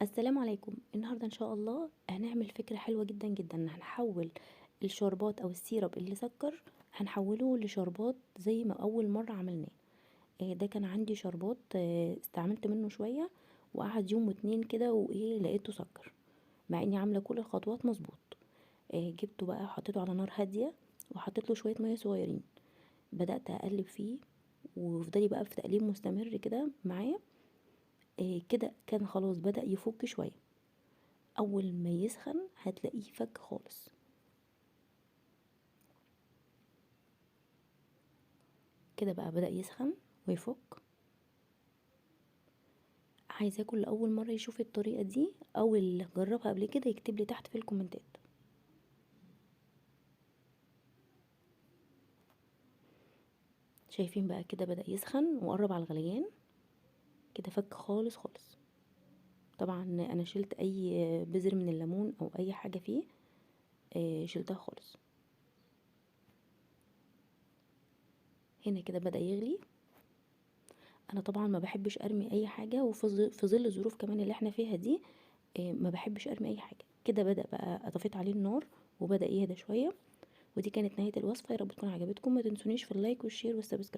السلام عليكم. النهارده ان شاء الله هنعمل فكره حلوه جدا جدا. هنحول الشربات او السيرب اللي سكر، هنحوله لشربات زي ما اول مره عملناه. ده كان عندي شربات، استعملت منه شويه وقعد يوم واتنين كده وايه لقيته سكر، مع اني عامله كل الخطوات مظبوط. جبته بقى حطيته على نار هاديه وحطيت له شويه ميه صغيرين، بدات اقلب فيه وفضلي بقى في تقليب مستمر كده معايا. كده كان خلاص بدأ يفك شويه. اول ما يسخن هتلاقيه فك خالص. كده بقى بدأ يسخن ويفك. عايزاكم لأول مرة يشوف الطريقة دي او اللي جربها قبل كده يكتب لي تحت في الكومنتات. شايفين بقى كده بدأ يسخن وقرب على الغليان. كده فك خالص خالص. طبعا انا شلت اي بذر من الليمون او اي حاجة فيه، شلتها خالص. هنا كده بدأ يغلي. انا طبعا ما بحبش ارمي اي حاجة، في ظل الظروف كمان اللي احنا فيها دي ما بحبش ارمي اي حاجة. كده بدأ بقى اضفيت عليه النار وبدأ يهدى شوية. ودي كانت نهاية الوصفة. يا رب تكون عجبتكم. ما تنسونيش في اللايك والشير والسبسكرايب.